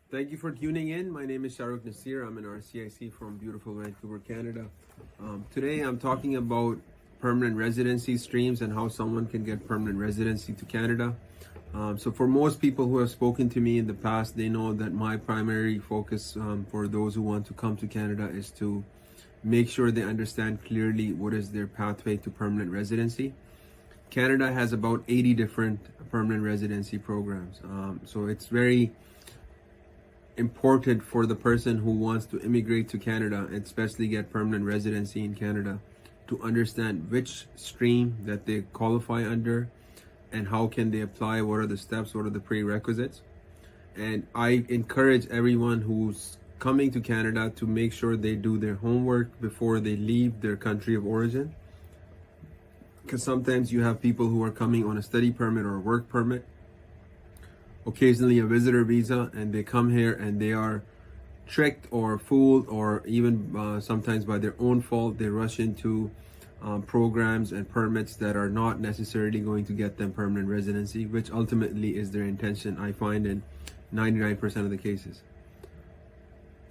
Thank you for tuning in. My name is Shahrukh Nasir. I'm an RCIC from beautiful Vancouver, Canada. Today I'm talking about permanent residency streams and how someone can get permanent residency to Canada. So for most people who have spoken to me in the past, they know that my primary focus for those who want to come to Canada is to make sure they understand clearly what is their pathway to permanent residency. Canada has about 80 different permanent residency programs. So it's very important for the person who wants to immigrate to Canada and especially get permanent residency in Canada to understand which stream that they qualify under and how can they apply, what are the steps, what are the prerequisites. And I encourage everyone who's coming to Canada to make sure they do their homework before they leave their country of origin, because sometimes you have people who are coming on a study permit or a work permit, occasionally a visitor visa, and they come here and they are tricked or fooled, or even sometimes by their own fault they rush into programs and permits that are not necessarily going to get them permanent residency, which ultimately is their intention, I find, in 99% of the cases.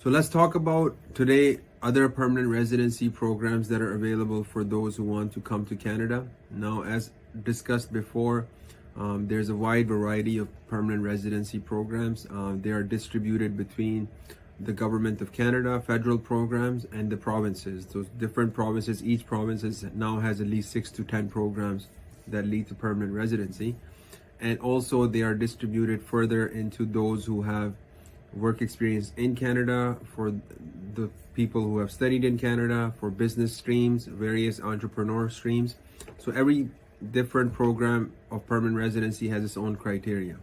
So let's talk about today other permanent residency programs that are available for those who want to come to Canada. Now, as discussed before, there's a wide variety of permanent residency programs. They are distributed between the Government of Canada, federal programs, and the provinces. Those different provinces, each province now has at least 6 to 10 programs that lead to permanent residency. And also they are distributed further into those who have work experience in Canada, for the people who have studied in Canada, for business streams, various entrepreneur streams. So every different program of permanent residency has its own criteria.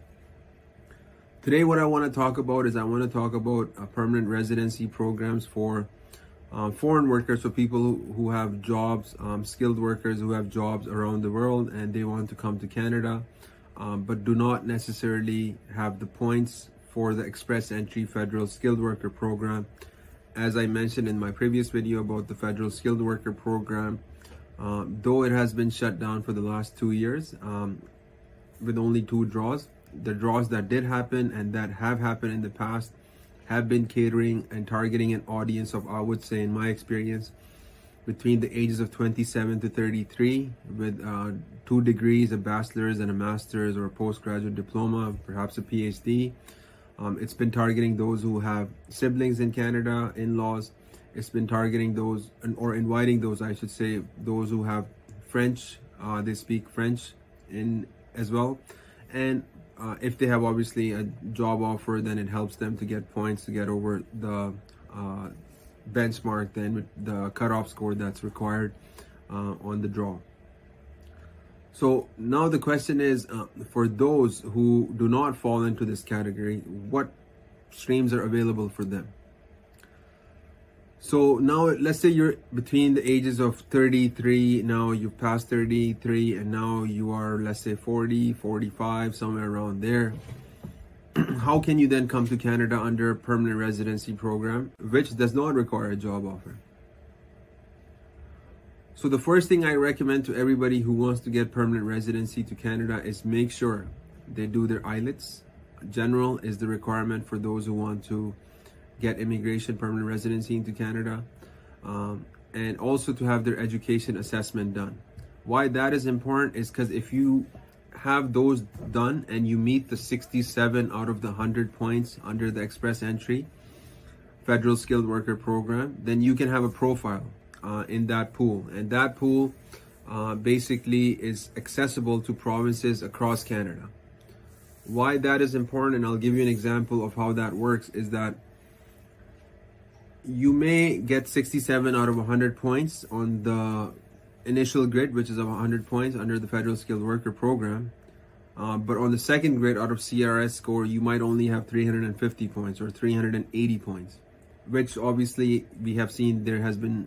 Today what I want to talk about is permanent residency programs for foreign workers, so people who have jobs, skilled workers who have jobs around the world and they want to come to Canada, but do not necessarily have the points for the express entry federal skilled worker program. As I mentioned in my previous video about the federal skilled worker program, though it has been shut down for the last 2 years with only 2 draws, the draws that did happen and that have happened in the past have been catering and targeting an audience of, I would say in my experience, between the ages of 27 to 33 with 2 degrees, a bachelor's and a master's or a postgraduate diploma, perhaps a PhD. It's been targeting those who have siblings in Canada, in-laws. It's been targeting those, or inviting those, I should say, those who have French, they speak French in as well. And if they have obviously a job offer, then it helps them to get points to get over the benchmark, then with the cutoff score that's required on the draw. So now the question is, for those who do not fall into this category, what streams are available for them? So now let's say you're between the ages of 33, now you've passed 33, and now you are, let's say 40, 45, somewhere around there. How can you then come to Canada under a permanent residency program, which does not require a job offer? So the first thing I recommend to everybody who wants to get permanent residency to Canada is make sure they do their IELTS. General is the requirement for those who want to get immigration permanent residency into Canada, and also to have their education assessment done. Why that is important is because if you have those done and you meet the 67 out of the 100 points under the express entry federal skilled worker program, then you can have a profile in that pool, and that pool basically is accessible to provinces across Canada. Why that is important, and I'll give you an example of how that works, is that you may get 67 out of 100 points on the initial grid, which is of 100 points under the federal skilled worker program, but on the second grid out of CRS score, you might only have 350 points or 380 points, which obviously we have seen there has been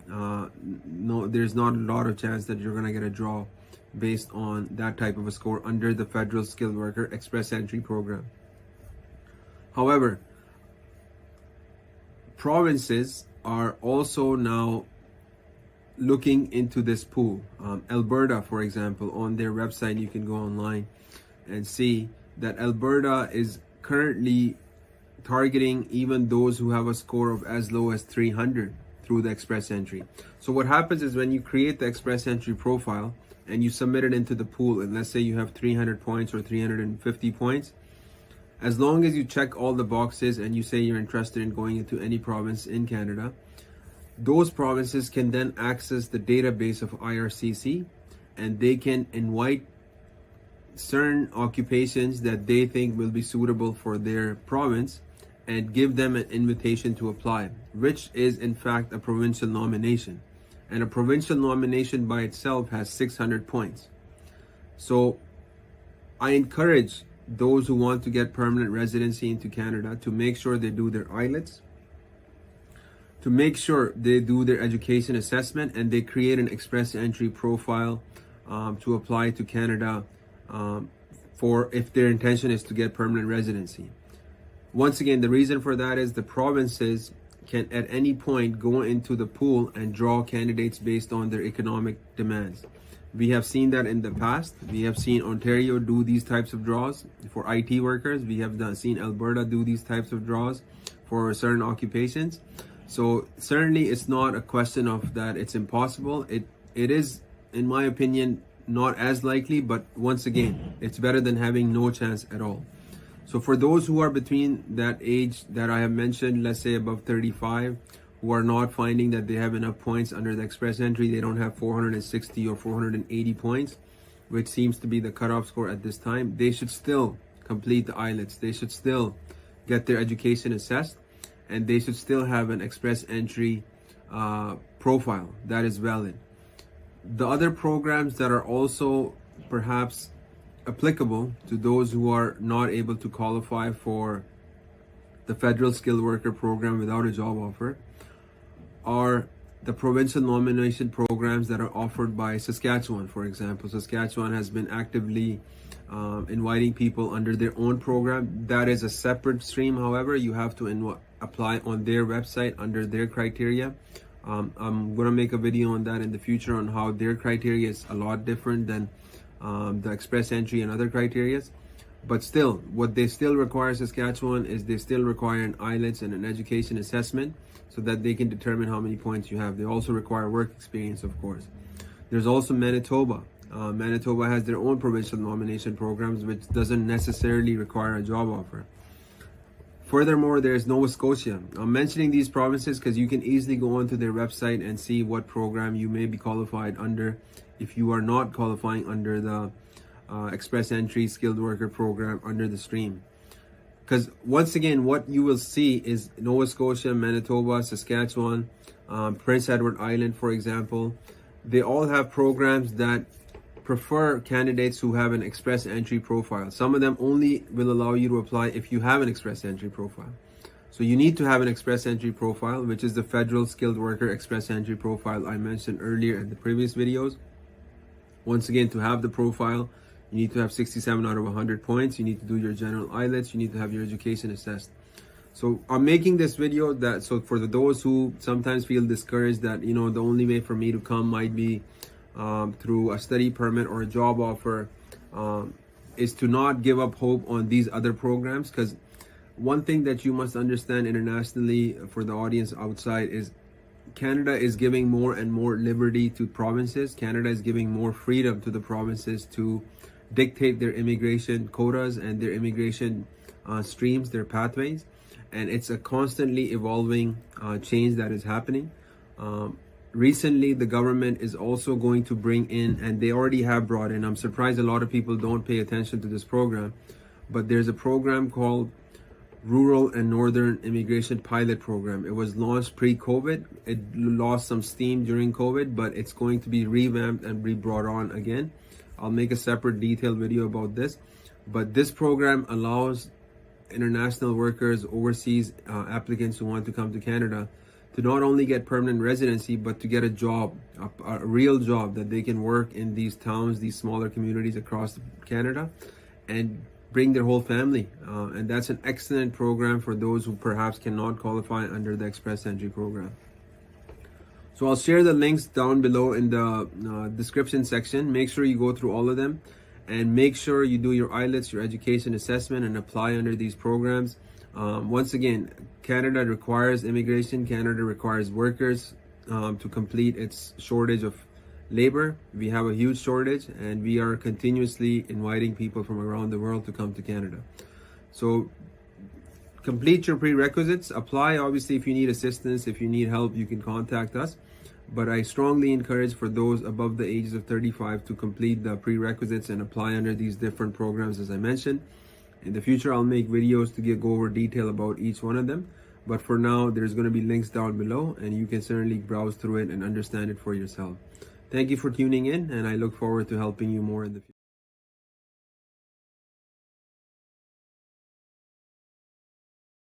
there's not a lot of chance that you're going to get a draw based on that type of a score under the federal skilled worker express entry program. However, provinces are also now looking into this pool. Alberta, for example, on their website, you can go online and see that Alberta is currently targeting even those who have a score of as low as 300 through the express entry. So what happens is when you create the express entry profile and you submit it into the pool, and let's say you have 300 points or 350 points, as long as you check all the boxes and you say you're interested in going into any province in Canada, those provinces can then access the database of IRCC, and they can invite certain occupations that they think will be suitable for their province and give them an invitation to apply, which is in fact a provincial nomination. And a provincial nomination by itself has 600 points. So I encourage those who want to get permanent residency into Canada to make sure they do their IELTS, to make sure they do their education assessment, and they create an express entry profile to apply to Canada for if their intention is to get permanent residency. Once again, the reason for that is the provinces can at any point go into the pool and draw candidates based on their economic demands. We have seen that in the past. We have seen Ontario do these types of draws for IT workers. We have seen Alberta do these types of draws for certain occupations. So certainly it's not a question of that it's impossible. It is, in my opinion, not as likely, but once again, it's better than having no chance at all. So for those who are between that age that I have mentioned, let's say above 35, who are not finding that they have enough points under the express entry, they don't have 460 or 480 points, which seems to be the cutoff score at this time, they should still complete the IELTS. They should still get their education assessed, and they should still have an express entry profile that is valid. The other programs that are also perhaps applicable to those who are not able to qualify for the federal skilled worker program without a job offer are the provincial nomination programs that are offered by Saskatchewan, for example. Saskatchewan has been actively inviting people under their own program. That is a separate stream. However, you have to apply on their website under their criteria. I'm going to make a video on that in the future on how their criteria is a lot different than the express entry and other criterias. But still, what they still require, Saskatchewan, is they still require an IELTS and an education assessment so that they can determine how many points you have. They also require work experience, of course. There's also Manitoba. Manitoba has their own provincial nomination programs, which doesn't necessarily require a job offer. Furthermore, there's Nova Scotia. I'm mentioning these provinces because you can easily go onto their website and see what program you may be qualified under if you are not qualifying under the express entry skilled worker program under the stream. Because once again, what you will see is Nova Scotia, Manitoba, Saskatchewan, Prince Edward Island, for example, they all have programs that prefer candidates who have an express entry profile. Some of them only will allow you to apply if you have an express entry profile. So you need to have an express entry profile, which is the federal skilled worker express entry profile I mentioned earlier in the previous videos. Once again, to have the profile, you need to have 67 out of 100 points. You need to do your general IELTS. You need to have your education assessed. So I'm making this video so for those who sometimes feel discouraged that, the only way for me to come might be through a study permit or a job offer, is to not give up hope on these other programs. Because one thing that you must understand internationally for the audience outside is Canada is giving more and more liberty to provinces. Canada is giving more freedom to the provinces to dictate their immigration quotas and their immigration streams, their pathways. And it's a constantly evolving change that is happening. Recently, the government is also going to bring in, and they already have brought in, I'm surprised a lot of people don't pay attention to this program, but there's a program called Rural and Northern Immigration Pilot Program. It was launched pre-COVID. It lost some steam during COVID, but it's going to be revamped and re-brought on again. I'll make a separate detailed video about this. But this program allows international workers, overseas applicants who want to come to Canada to not only get permanent residency, but to get a job, a real job that they can work in these towns, these smaller communities across Canada, and bring their whole family. And that's an excellent program for those who perhaps cannot qualify under the express entry program. So I'll share the links down below in the description section. Make sure you go through all of them, and make sure you do your IELTS, your education assessment, and apply under these programs. Once again, Canada requires immigration. Canada requires workers to complete its shortage of labor. We have a huge shortage, and we are continuously inviting people from around the world to come to Canada. So complete your prerequisites, apply. Obviously, if you need assistance, if you need help, you can contact us. But I strongly encourage for those above the ages of 35 to complete the prerequisites and apply under these different programs as I mentioned. In the future, I'll make videos to go over detail about each one of them. But for now, there's going to be links down below, and you can certainly browse through it and understand it for yourself. Thank you for tuning in, and I look forward to helping you more in the future.